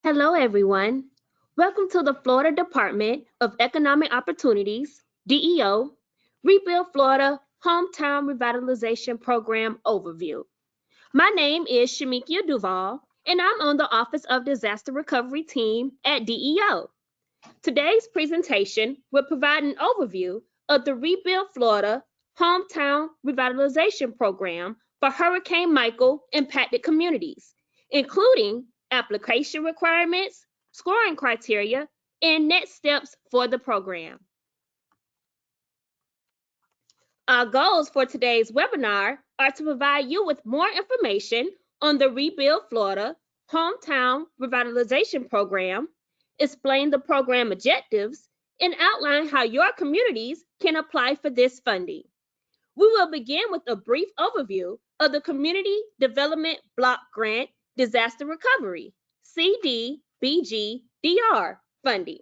Hello, everyone. Welcome to the Florida Department of Economic Opportunities, DEO, Rebuild Florida Hometown Revitalization Program Overview. My name is Shamikia Duval, and I'm on the Office of Disaster Recovery team at DEO. Today's presentation will provide an overview of the Rebuild Florida Hometown Revitalization Program for Hurricane Michael impacted communities, including application requirements, scoring criteria, and next steps for the program. Our goals for today's webinar are to provide you with more information on the Rebuild Florida Hometown Revitalization Program, explain the program objectives, and outline how your communities can apply for this funding. We will begin with a brief overview of the Community Development Block Grant Disaster Recovery, CDBG-DR funding.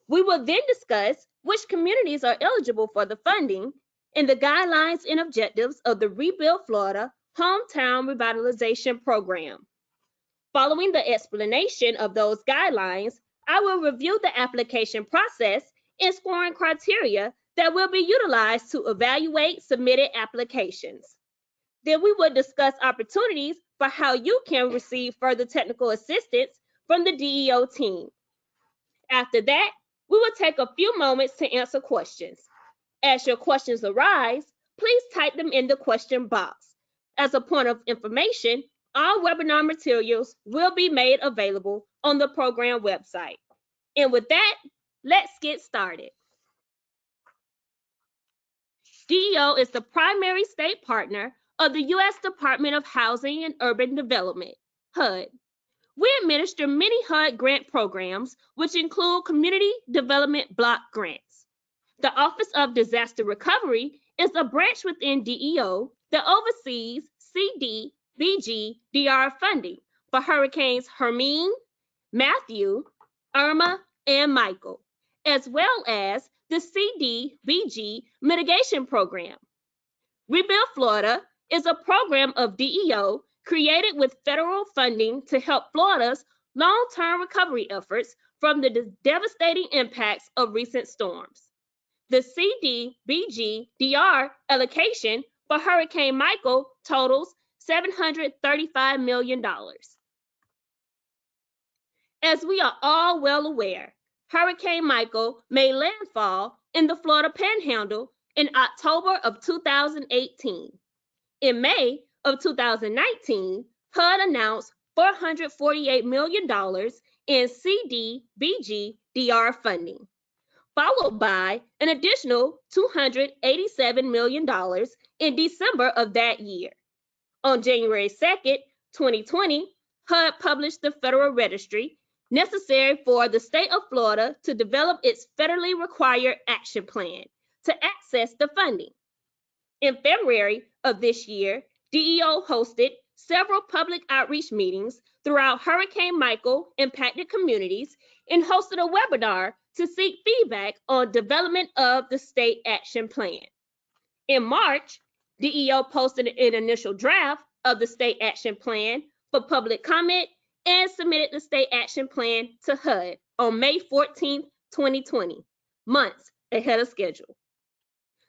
We will then discuss which communities are eligible for the funding and the guidelines and objectives of the Rebuild Florida Hometown Revitalization Program. Following the explanation of those guidelines, I will review the application process and scoring criteria that will be utilized to evaluate submitted applications. Then we will discuss opportunities for how you can receive further technical assistance from the DEO team. After that, we will take a few moments to answer questions. As your questions arise, please type them in the question box. As a point of information, all webinar materials will be made available on the program website. And with that, let's get started. DEO is the primary state partner of the U.S. Department of Housing and Urban Development, HUD. We administer many HUD grant programs, which include Community Development Block Grants. The Office of Disaster Recovery is a branch within DEO that oversees CDBG-DR funding for Hurricanes Hermine, Matthew, Irma, and Michael, as well as the CDBG Mitigation Program. Rebuild Florida is a program of DEO created with federal funding to help Florida's long-term recovery efforts from the devastating impacts of recent storms. The CDBG-DR allocation for Hurricane Michael totals $735 million. As we are all well aware, Hurricane Michael made landfall in the Florida Panhandle in October of 2018. In May of 2019, HUD announced $448 million in CDBG-DR funding, followed by an additional $287 million in December of that year. On January 2nd, 2020, HUD published the Federal Registry necessary for the state of Florida to develop its federally required action plan to access the funding. In February of this year, DEO hosted several public outreach meetings throughout Hurricane Michael impacted communities and hosted a webinar to seek feedback on development of the state action plan. In March, DEO posted an initial draft of the state action plan for public comment and submitted the state action plan to HUD on May 14, 2020, months ahead of schedule.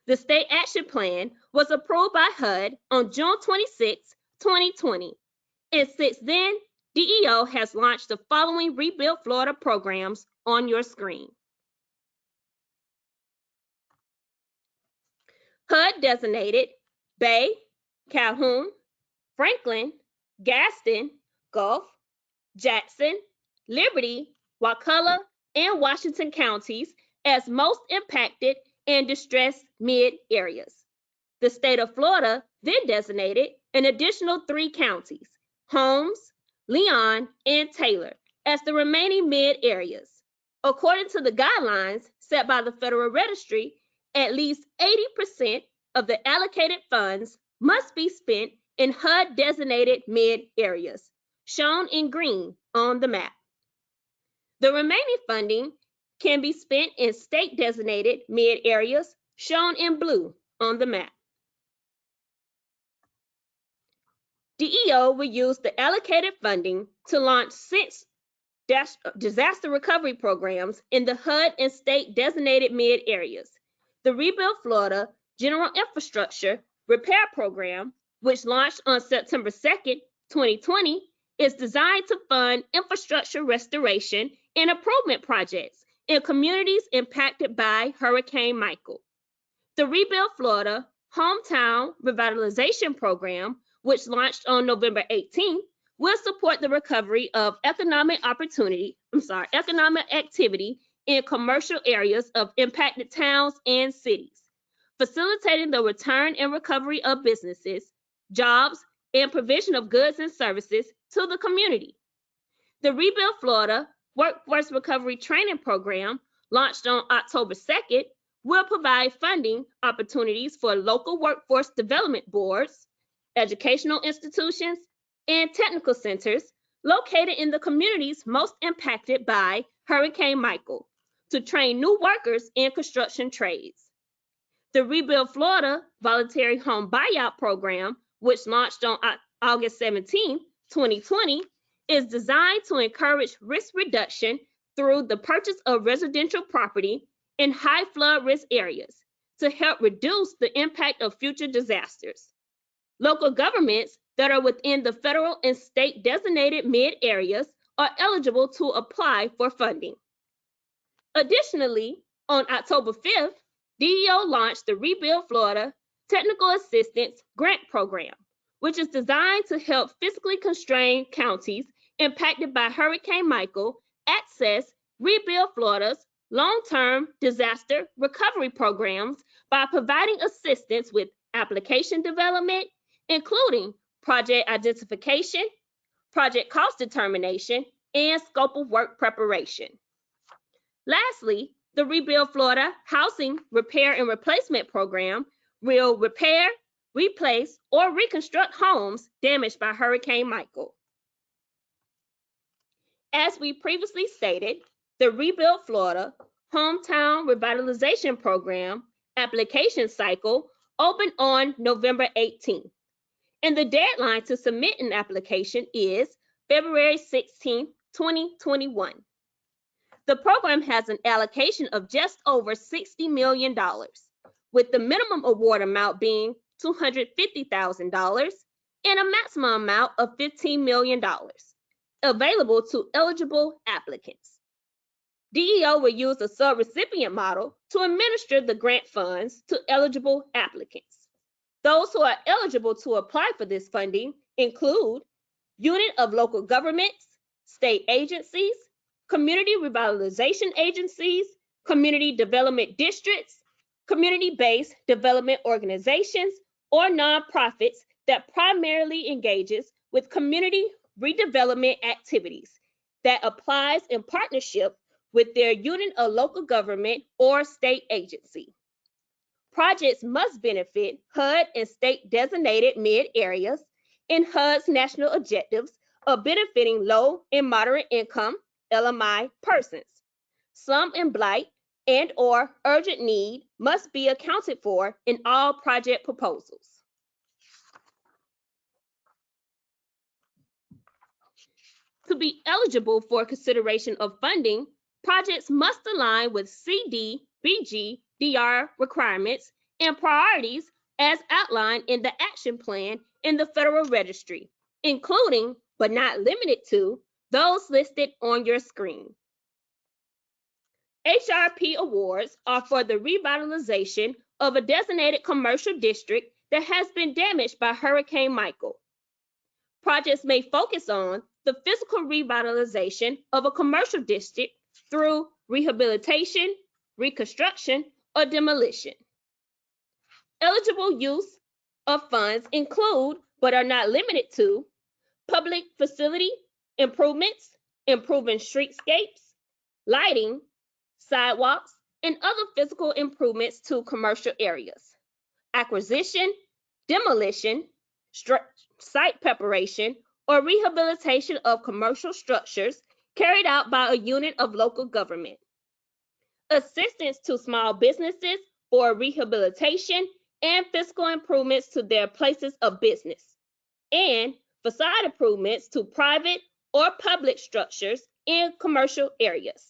The state action plan was approved by HUD on June 26, 2020, and since then, DEO has launched the following Rebuild Florida programs on your screen. HUD designated Bay, Calhoun, Franklin, Gaston, Gulf, Jackson, Liberty, Wakulla, and Washington counties as most impacted and distressed mid-areas. The state of Florida then designated an additional 3 counties, Holmes, Leon, and Taylor, as the remaining mid-areas. According to the guidelines set by the Federal Registry, at least 80% of the allocated funds must be spent in HUD-designated mid-areas, shown in green on the map. The remaining funding can be spent in state-designated mid-areas, shown in blue on the map. DEO will use the allocated funding to launch 6 disaster recovery programs in the HUD and state designated mid areas. The Rebuild Florida General Infrastructure Repair Program, which launched on September 2nd, 2020, is designed to fund infrastructure restoration and improvement projects in communities impacted by Hurricane Michael. The Rebuild Florida Hometown Revitalization Program, which launched on November 18, will support the recovery of economic activity in commercial areas of impacted towns and cities, facilitating the return and recovery of businesses, jobs, and provision of goods and services to the community. The Rebuild Florida Workforce Recovery Training Program, launched on October 2nd, will provide funding opportunities for local workforce development boards, educational institutions, and technical centers located in the communities most impacted by Hurricane Michael to train new workers in construction trades. The Rebuild Florida Voluntary Home Buyout Program, which launched on August 17, 2020, is designed to encourage risk reduction through the purchase of residential property in high flood risk areas to help reduce the impact of future disasters. Local governments that are within the federal and state designated mid areas are eligible to apply for funding. Additionally, on October 5th, DEO launched the Rebuild Florida Technical Assistance Grant Program, which is designed to help physically constrained counties impacted by Hurricane Michael access Rebuild Florida's long-term disaster recovery programs by providing assistance with application development, including project identification, project cost determination, and scope of work preparation. Lastly, the Rebuild Florida Housing Repair and Replacement Program will repair, replace, or reconstruct homes damaged by Hurricane Michael. As we previously stated, the Rebuild Florida Hometown Revitalization Program application cycle opened on November 18th, and the deadline to submit an application is February 16, 2021. The program has an allocation of just over $60 million, with the minimum award amount being $250,000 and a maximum amount of $15 million available to eligible applicants. DEO will use a subrecipient model to administer the grant funds to eligible applicants. Those who are eligible to apply for this funding include unit of local governments, state agencies, community revitalization agencies, community development districts, community-based development organizations, or nonprofits that primarily engages with community redevelopment activities that applies in partnership with their unit of local government or state agency. Projects must benefit HUD and state designated mid areas in HUD's national objectives of benefiting low and moderate income LMI persons. Slum and blight and or urgent need must be accounted for in all project proposals. To be eligible for consideration of funding, projects must align with CDBG-DR requirements and priorities as outlined in the action plan in the Federal Registry, including, but not limited to, those listed on your screen. HRP awards are for the revitalization of a designated commercial district that has been damaged by Hurricane Michael. Projects may focus on the physical revitalization of a commercial district through rehabilitation, reconstruction, or demolition. Eligible use of funds include, but are not limited to, public facility improvements, improving streetscapes, lighting, sidewalks, and other physical improvements to commercial areas, acquisition, demolition, site preparation, or rehabilitation of commercial structures carried out by a unit of local government, assistance to small businesses for rehabilitation and physical improvements to their places of business, and facade improvements to private or public structures in commercial areas.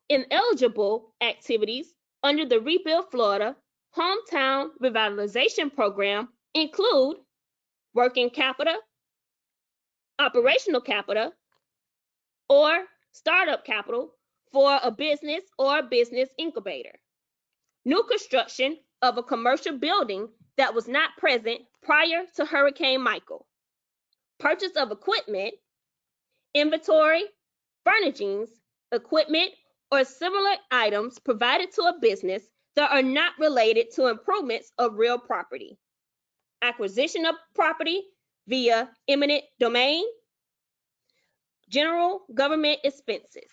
Ineligible activities under the Rebuild Florida Hometown Revitalization Program include working capital, operational capital, or startup capital for a business or business incubator. New construction of a commercial building that was not present prior to Hurricane Michael. Purchase of equipment, inventory, furnishings, equipment, or similar items provided to a business that are not related to improvements of real property. Acquisition of property via eminent domain. General government expenses.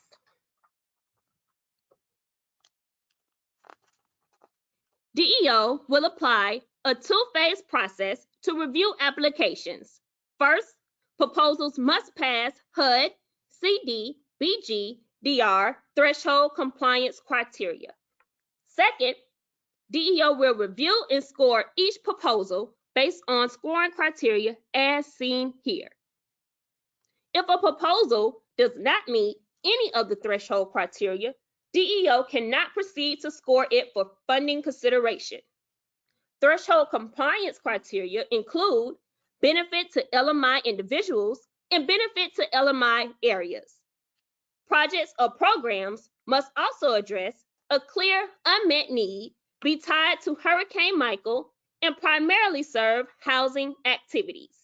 DEO will apply a two-phase process to review applications. First, proposals must pass HUD, CD, BG, DR threshold compliance criteria. Second, DEO will review and score each proposal based on scoring criteria as seen here. If a proposal does not meet any of the threshold criteria, DEO cannot proceed to score it for funding consideration. Threshold compliance criteria include benefit to LMI individuals and benefit to LMI areas. Projects or programs must also address a clear unmet need, be tied to Hurricane Michael, and primarily serve housing activities.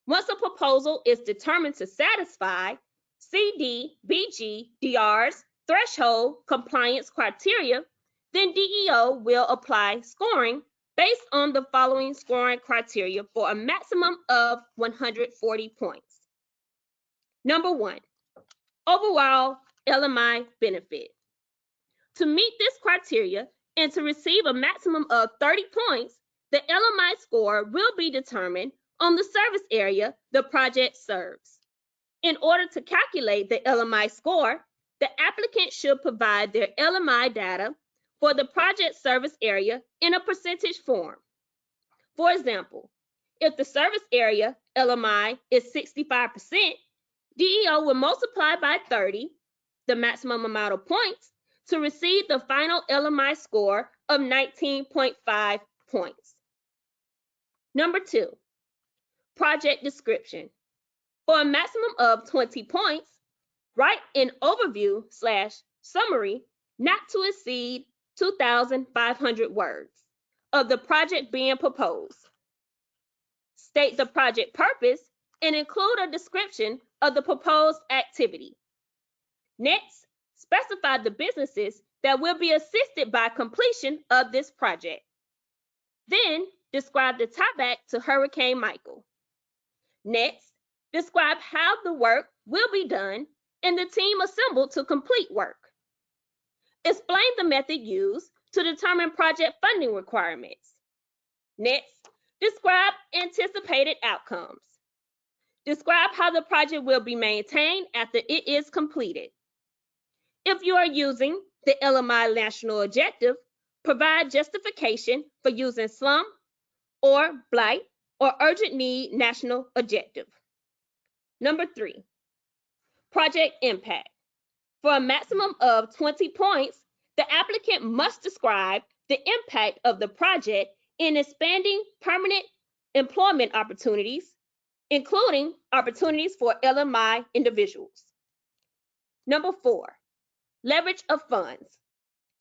Once a proposal is determined to satisfy CD, BG, DR's threshold compliance criteria, then DEO will apply scoring based on the following scoring criteria for a maximum of 140 points. Number 1, overall LMI benefit. To meet this criteria and to receive a maximum of 30 points, the LMI score will be determined on the service area the project serves. In order to calculate the LMI score, the applicant should provide their LMI data for the project service area in a percentage form. For example, if the service area LMI is 65%, DEO will multiply by 30, the maximum amount of points, to receive the final LMI score of 19.5 points. Number 2, project description. For a maximum of 20 points, write an overview/summary not to exceed 2,500 words of the project being proposed. State the project purpose and include a description of the proposed activity. Next, specify the businesses that will be assisted by completion of this project. Then, describe the tieback to Hurricane Michael. Next, describe how the work will be done and the team assembled to complete work. Explain the method used to determine project funding requirements. Next, describe anticipated outcomes. Describe how the project will be maintained after it is completed. If you are using the LMI National Objective, provide justification for using slum or blight or urgent need national objective. Number 3, project impact. For a maximum of 20 points, the applicant must describe the impact of the project in expanding permanent employment opportunities, including opportunities for LMI individuals. Number 4, leverage of funds.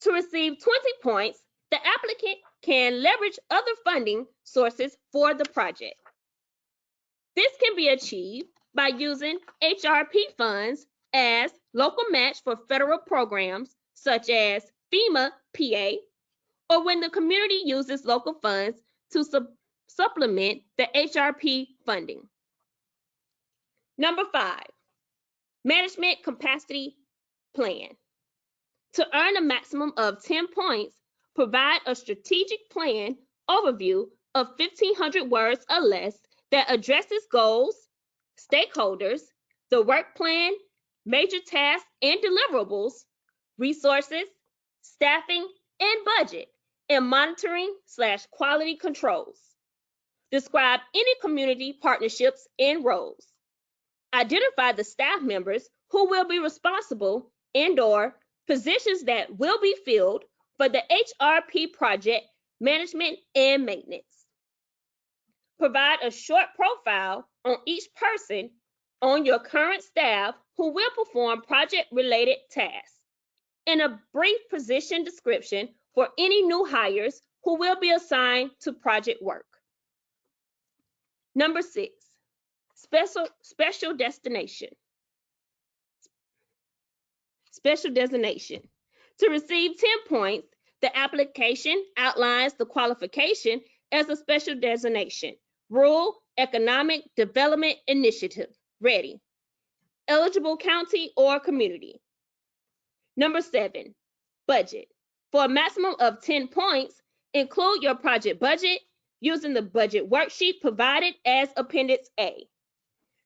To receive 20 points, the applicant can leverage other funding sources for the project. This can be achieved by using HRP funds as local match for federal programs such as FEMA PA, or when the community uses local funds to supplement the HRP funding. Number 5, management capacity plan. To earn a maximum of 10 points, provide a strategic plan overview of 1,500 words or less that addresses goals, stakeholders, the work plan, major tasks and deliverables, resources, staffing, and budget, and monitoring/quality controls. Describe any community partnerships and roles. Identify the staff members who will be responsible and/or positions that will be filled for the HRP project management and maintenance. Provide a short profile on each person on your current staff who will perform project-related tasks, and a brief position description for any new hires who will be assigned to project work. Number 6, special destination. Special designation. To receive 10 points, the application outlines the qualification as a special designation. Rural Economic Development Initiative, ready. Eligible county or community. Number 7, budget. For a maximum of 10 points, include your project budget using the budget worksheet provided as Appendix A.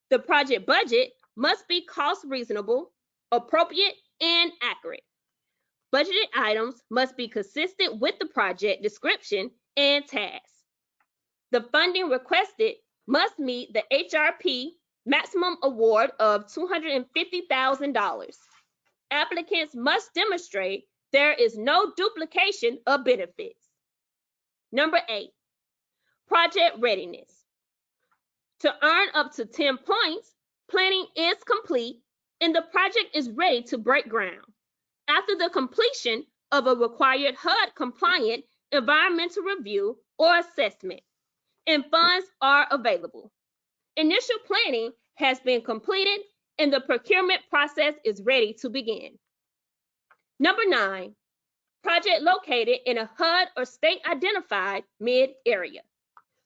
The project budget must be cost reasonable, appropriate, and accurate. Budgeted items must be consistent with the project description and tasks. The funding requested must meet the HRP maximum award of $250,000. Applicants must demonstrate there is no duplication of benefits. Number 8, project readiness. To earn up to 10 points, planning is complete and the project is ready to break ground. After the completion of a required HUD-compliant environmental review or assessment, and funds are available. Initial planning has been completed and the procurement process is ready to begin. Number 9, project located in a HUD or state-identified mid-area.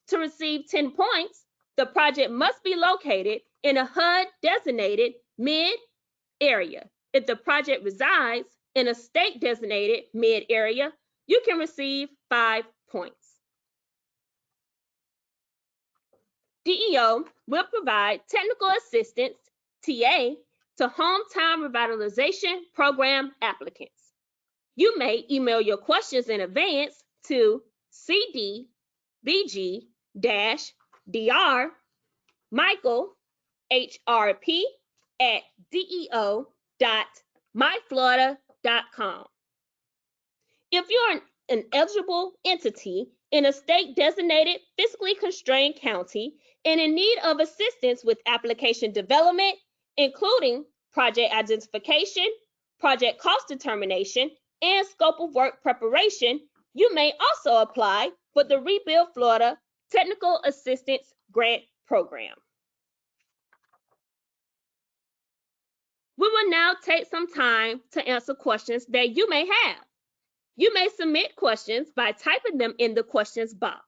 To receive 10 points, the project must be located in a HUD-designated mid-area. If the project resides in a state-designated mid-area, you can receive 5 points. DEO will provide technical assistance, TA, to hometown revitalization program applicants. You may email your questions in advance to cdbg-dr Michael HRP at deo.myflorida.com. If you're an eligible entity in a state-designated fiscally constrained county and in need of assistance with application development, including project identification, project cost determination, and scope of work preparation, you may also apply for the Rebuild Florida Technical Assistance Grant Program. We will now take some time to answer questions that you may have. You may submit questions by typing them in the questions box.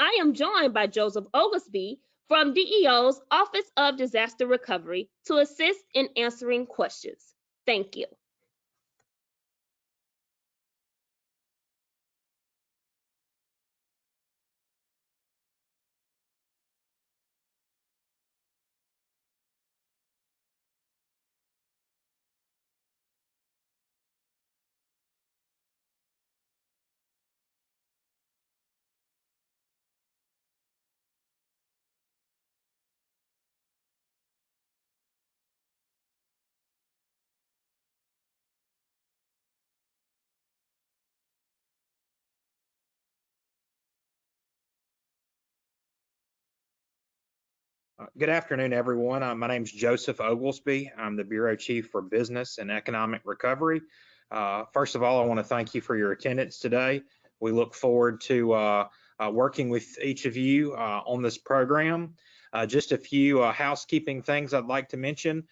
I am joined by Joseph Oglesby from DEO's Office of Disaster Recovery to assist in answering questions. Thank you. Good afternoon, everyone. My name is Joseph Oglesby. I'm the Bureau Chief for Business and Economic Recovery. First of all, I want to thank you for your attendance today. We look forward to working with each of you on this program. Just a few housekeeping things I'd like to mention.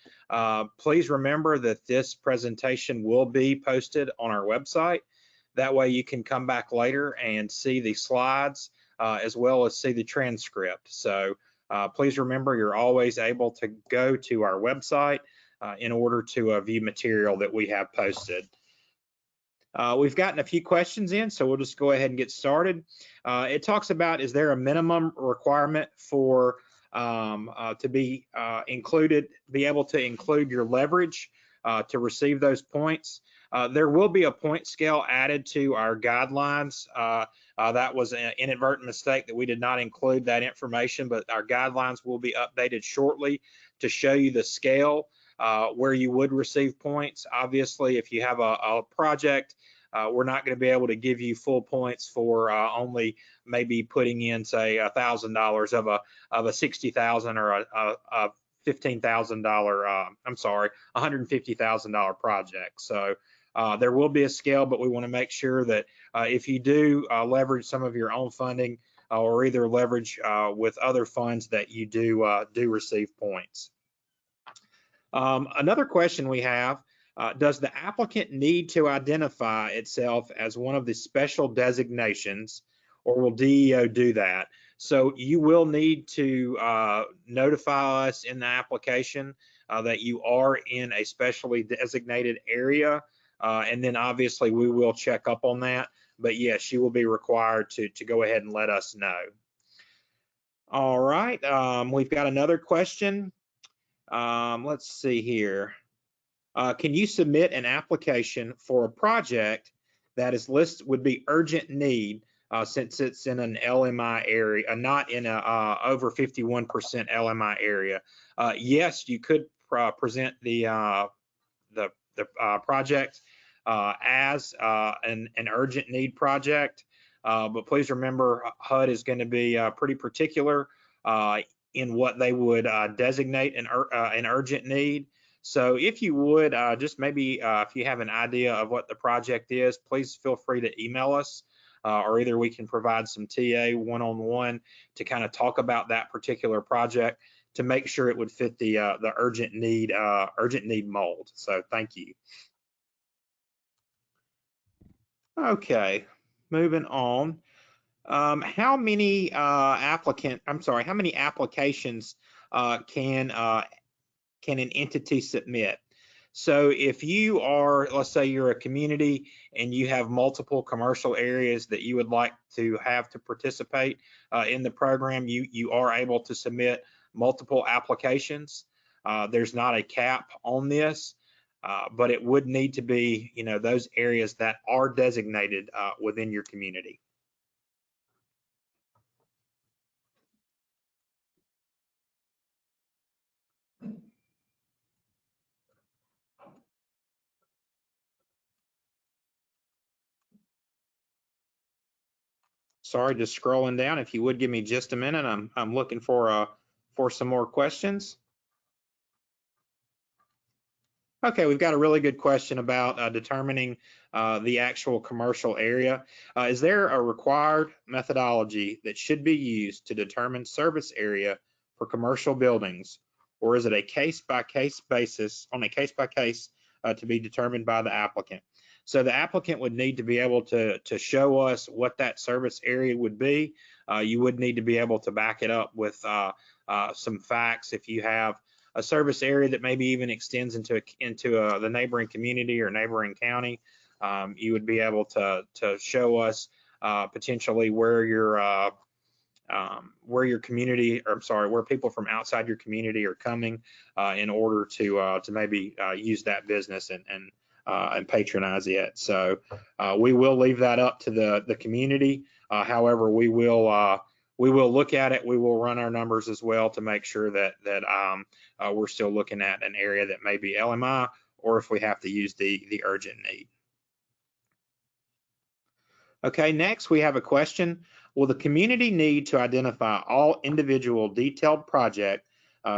Please remember that this presentation will be posted on our website. That way you can come back later and see the slides as well as see the transcript. So please remember you're always able to go to our website in order to view material that we have posted. We've gotten a few questions in, so we'll just go ahead and get started. It talks about, is there a minimum requirement for to be included, be able to include your leverage to receive those points? There will be a point scale added to our guidelines. That was an inadvertent mistake that we did not include that information, but our guidelines will be updated shortly to show you the scale where you would receive points. Obviously, if you have a project, we're not going to be able to give you full points for only maybe putting in, say, $1,000 of a 60,000 or a $15,000. I'm sorry, $150,000 project. So there will be a scale, but we want to make sure that if you do leverage some of your own funding or either leverage with other funds, that you do receive points. Another question we have, does the applicant need to identify itself as one of the special designations, or will DEO do that? So you will need to notify us in the application that you are in a specially designated area, and then obviously we will check up on that. But yes, you will be required to go ahead and let us know. All right, we've got another question. Let's see here. Can you submit an application for a project that is listed would be urgent need since it's in an LMI area, not in a over 51% LMI area? Yes, you could present the project as an urgent need project, but please remember HUD is going to be pretty particular in what they would designate an urgent need. So if you would, just maybe if you have an idea of what the project is, please feel free to email us, or either we can provide some TA one-on-one to kind of talk about that particular project to make sure it would fit the urgent need mold. So thank you. Okay, moving on. How many applications can an entity submit? So if you are, let's say you're a community and you have multiple commercial areas that you would like to have to participate in the program, you are able to submit multiple applications. There's not a cap on this, but it would need to be, those areas that are designated within your community. Sorry, just scrolling down. If you would give me just a minute, I'm looking for some more questions. Okay, we've got a really good question about determining the actual commercial area. Is there a required methodology that should be used to determine service area for commercial buildings, or is it a case-by-case basis, on a case-by-case to be determined by the applicant? So the applicant would need to be able to show us what that service area would be. You would need to be able to back it up with some facts. If you have a service area that maybe even extends into the neighboring community or neighboring county, you would be able to show us potentially where your community, or I'm sorry, where people from outside your community are coming in order to maybe use that business and patronize it. So we will leave that up to the community. However, we will look at it. We will run our numbers as well to make sure that we're still looking at an area that may be LMI, or if we have to use the urgent need. Okay, next we have a question. Will the community need to identify all individual detailed project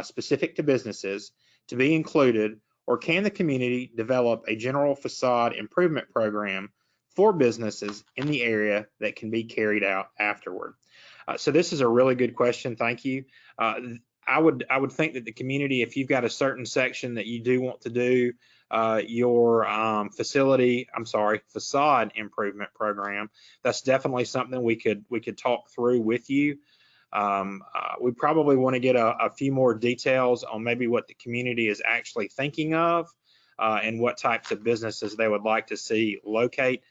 specific to businesses to be included, or can the community develop a general facade improvement program for businesses in the area that can be carried out afterward? So this is a really good question. Thank you. I would think that the community, if you've got a certain section that you do want to do your facade improvement program, that's definitely something we could talk through with you. We probably want to get a few more details on maybe what the community is actually thinking of and what types of businesses they would like to see locate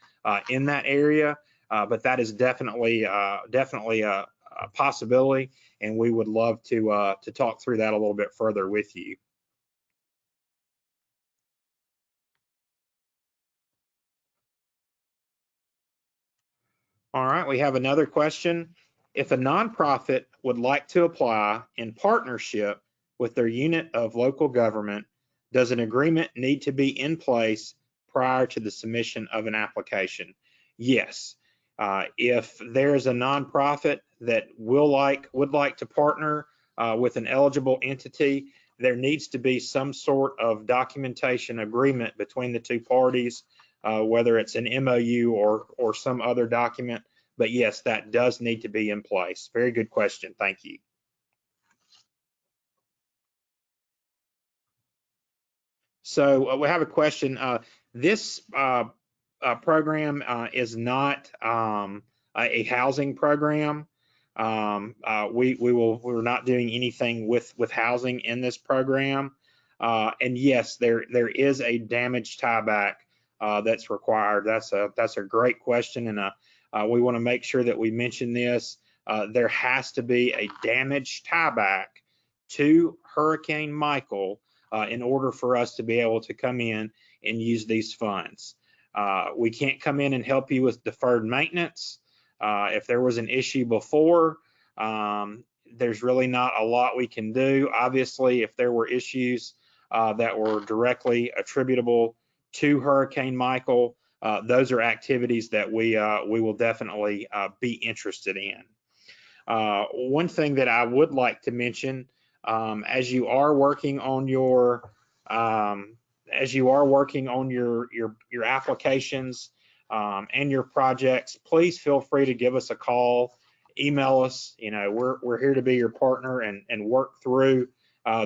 in that area. But that is definitely a possibility, and we would love to talk through that a little bit further with you. All right, we have another question. If a nonprofit would like to apply in partnership with their unit of local government, does an agreement need to be in place prior to the submission of an application? Yes. If there's a nonprofit that would like to partner with an eligible entity, there needs to be some sort of documentation agreement between the two parties, whether it's an MOU or some other document. But yes, that does need to be in place. Very good question. Thank you. So we have a question. This program is not a housing program. We're not doing anything with housing in this program. And yes, there is a damage tieback that's required. That's a great question, and we want to make sure that we mention this. There has to be a damage tieback to Hurricane Michael in order for us to be able to come in and use these funds. We can't come in and help you with deferred maintenance. If there was an issue before, there's really not a lot we can do. Obviously, if there were issues that were directly attributable to Hurricane Michael, those are activities that we will definitely be interested in. One thing that I would like to mention, as you are working on your your applications and your projects, please feel free to give us a call, email us. You know, we're here to be your partner and work through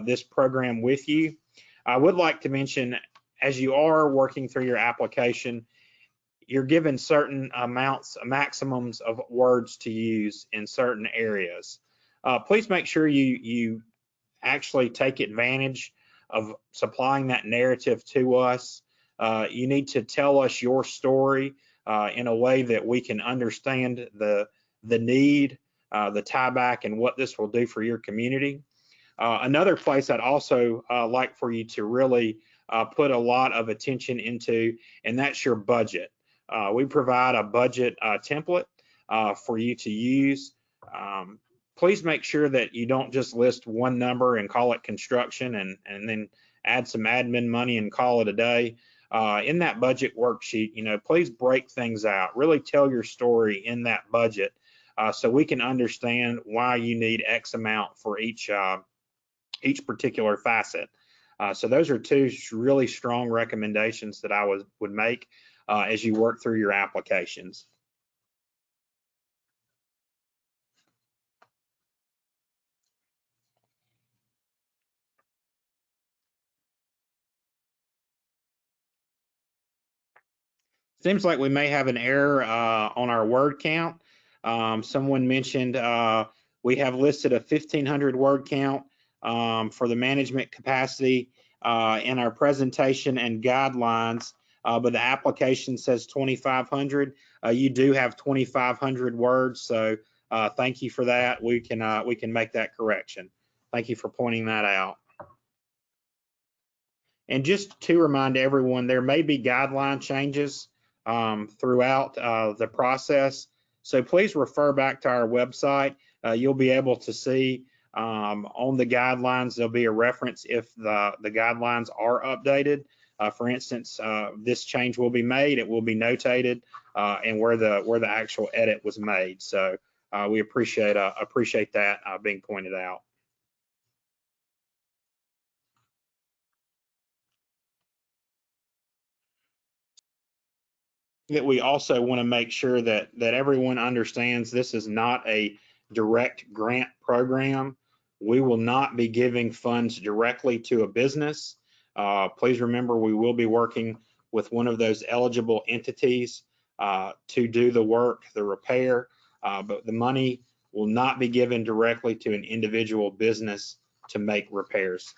this program with you. I would like to mention, as you are working through your application, you're given certain maximums of words to use in certain areas. Please make sure you actually take advantage of supplying that narrative to us. You need to tell us your story in a way that we can understand the need, the tieback, and what this will do for your community. Another place I'd also like for you to really put a lot of attention into, and that's your budget. We provide a budget template for you to use. Please make sure that you don't just list one number and call it construction and then add some admin money and call it a day. In that budget worksheet, you know, please break things out. Really tell your story in that budget so we can understand why you need X amount for each particular facet. So those are two really strong recommendations that I would make as you work through your applications. Seems like we may have an error on our word count. Someone mentioned we have listed a 1,500 word count for the management capacity in our presentation and guidelines, but the application says 2,500. You do have 2,500 words, so thank you for that. We can make that correction. Thank you for pointing that out. And just to remind everyone, there may be guideline changes throughout the process. So please refer back to our website. You'll be able to see on the guidelines, there'll be a reference if the guidelines are updated. For instance, this change will be made, it will be notated, and where the actual edit was made. So we appreciate that being pointed out. That we also want to make sure that everyone understands this is not a direct grant program. We will not be giving funds directly to a business. Please remember, we will be working with one of those eligible entities to do the work, the repair, but the money will not be given directly to an individual business to make repairs.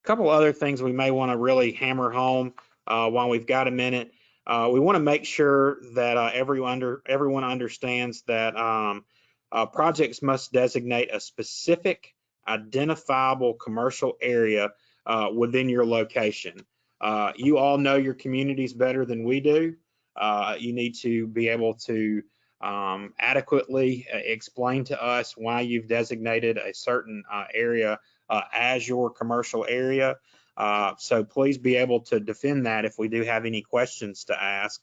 A couple other things we may want to really hammer home while we've got a minute. We want to make sure that everyone understands that projects must designate a specific identifiable commercial area within your location. You all know your communities better than we do. You need to be able to adequately explain to us why you've designated a certain area as your commercial area. So please be able to defend that if we do have any questions to ask.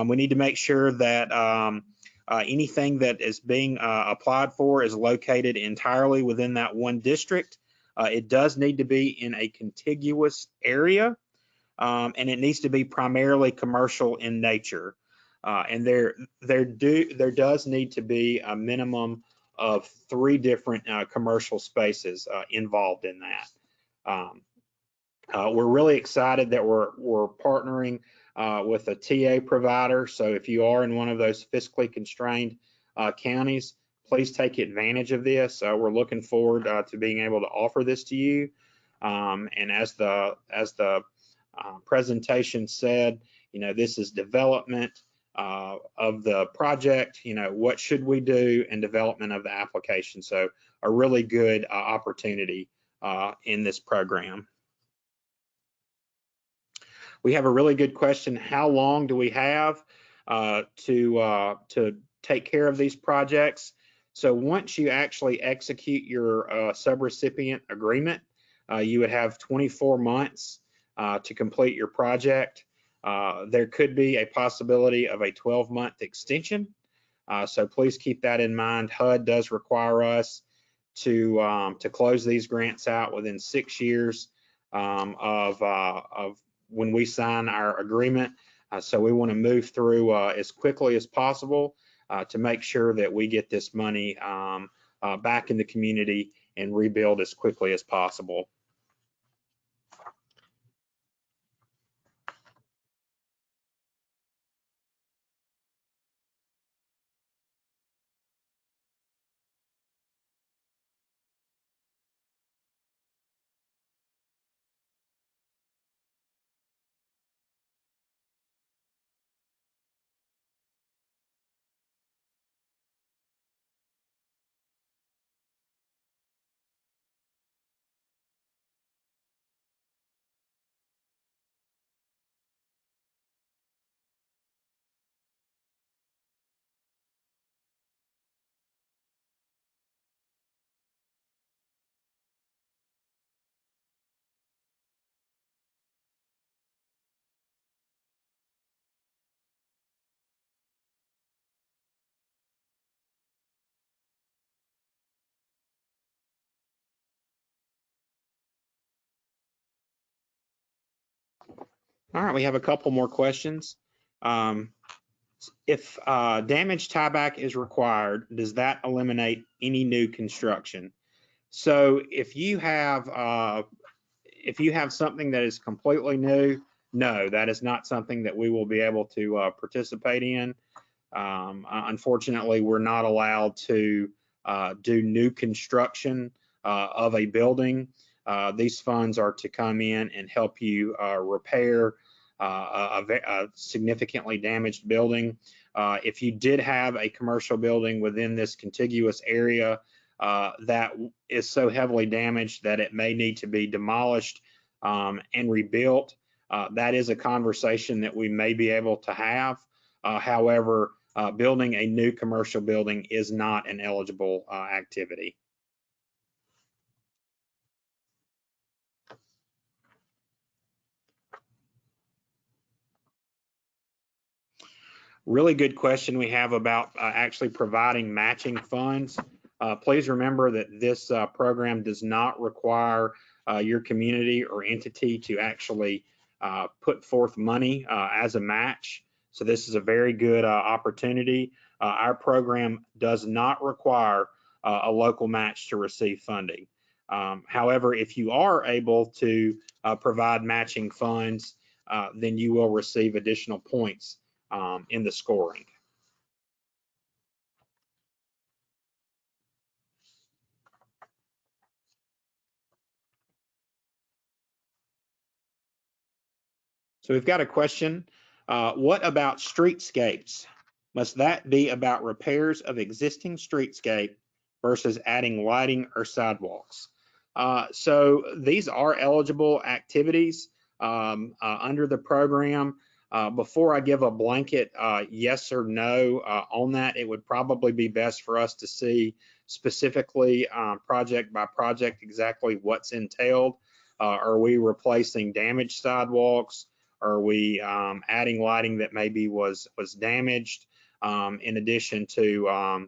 We need to make sure that anything that is being applied for is located entirely within that one district. It does need to be in a contiguous area, and it needs to be primarily commercial in nature. And there does need to be a minimum of 3 different commercial spaces involved in that. We're really excited that we're partnering with a TA provider. So if you are in one of those fiscally constrained counties, please take advantage of this. We're looking forward to being able to offer this to you. And as the presentation said, this is development of the project, what should we do, and development of the application. So a really good opportunity in this program. We have a really good question. How long do we have to take care of these projects? So once you actually execute your subrecipient agreement, you would have 24 months to complete your project. There could be a possibility of a 12-month extension. So please keep that in mind. HUD does require us to close these grants out within 6 years of when we sign our agreement. So we want to move through as quickly as possible to make sure that we get this money back in the community and rebuild as quickly as possible. All right, we have a couple more questions. If damage tieback is required, does that eliminate any new construction? So if you have something that is completely new, no, that is not something that we will be able to participate in. Unfortunately, we're not allowed to do new construction of a building. These funds are to come in and help you repair a significantly damaged building. If you did have a commercial building within this contiguous area that is so heavily damaged that it may need to be demolished and rebuilt, that is a conversation that we may be able to have. However, building a new commercial building is not an eligible activity. Really good question we have about actually providing matching funds. Please remember that this program does not require your community or entity to actually put forth money as a match. So this is a very good opportunity. Our program does not require a local match to receive funding. However, if you are able to provide matching funds, then you will receive additional points in the scoring. So we've got a question. What about streetscapes? Must that be about repairs of existing streetscape versus adding lighting or sidewalks? So these are eligible activities. under the program. Before I give a blanket yes or no on that, it would probably be best for us to see specifically project by project exactly what's entailed. Are we replacing damaged sidewalks? Are we adding lighting that maybe was damaged? In addition to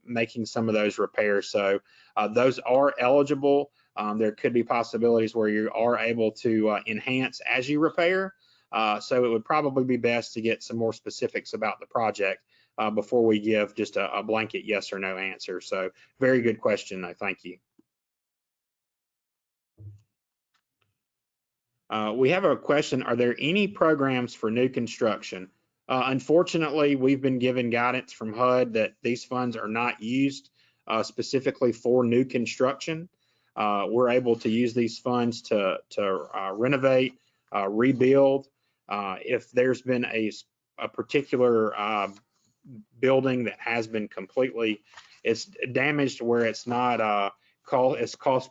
making some of those repairs. So those are eligible. There could be possibilities where you are able to enhance as you repair. So it would probably be best to get some more specifics about the project before we give just a blanket yes or no answer. So very good question, though. Thank you. We have a question. Are there any programs for new construction? Unfortunately, we've been given guidance from HUD that these funds are not used specifically for new construction. We're able to use these funds to renovate, rebuild. If there's been a particular building that has been completely, it's damaged where it's not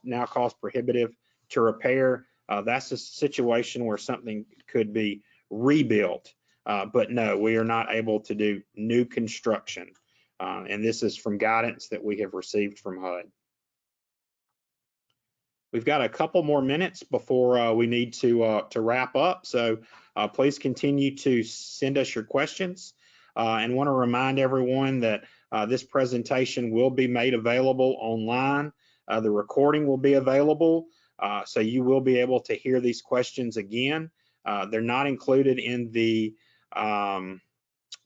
now cost prohibitive to repair. That's a situation where something could be rebuilt. But no, we are not able to do new construction. And this is from guidance that we have received from HUD. We've got a couple more minutes before we need to wrap up. So please continue to send us your questions. And want to remind everyone that this presentation will be made available online. The recording will be available. So you will be able to hear these questions again. They're not included in the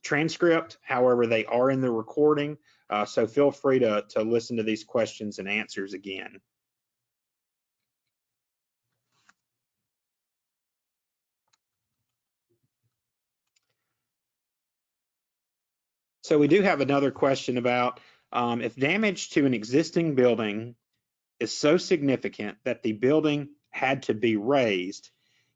transcript. However, they are in the recording. So feel free to listen to these questions and answers again. So we do have another question about if damage to an existing building is so significant that the building had to be raised,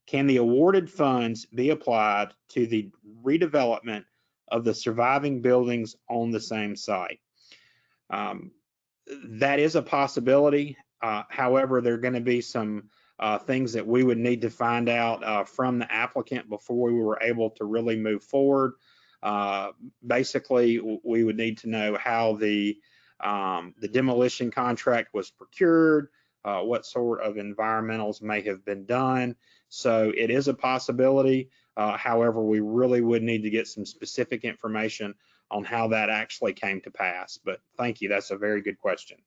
can the awarded funds be applied to the redevelopment of the surviving buildings on the same site? That is a possibility. However, there are going to be some things that we would need to find out from the applicant before we were able to really move forward. Basically, we would need to know how the demolition contract was procured, what sort of environmentals may have been done. So it is a possibility. However, we really would need to get some specific information on how that actually came to pass. But thank you. That's a very good question.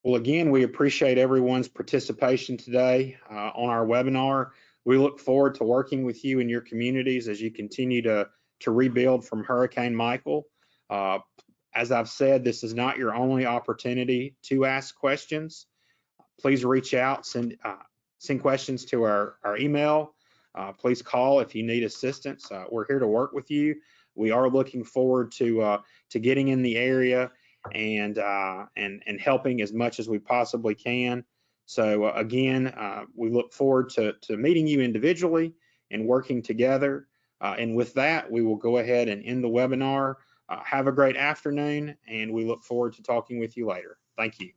Well, again, we appreciate everyone's participation today on our webinar. We look forward to working with you in your communities as you continue to rebuild from Hurricane Michael. As I've said, this is not your only opportunity to ask questions. Please reach out, send questions to our email. Please call if you need assistance. We're here to work with you. We are looking forward to getting in the area and helping as much as we possibly can. So again, we look forward to meeting you individually and working together. And with that, we will go ahead and end the webinar. Have a great afternoon, and we look forward to talking with you later. Thank you.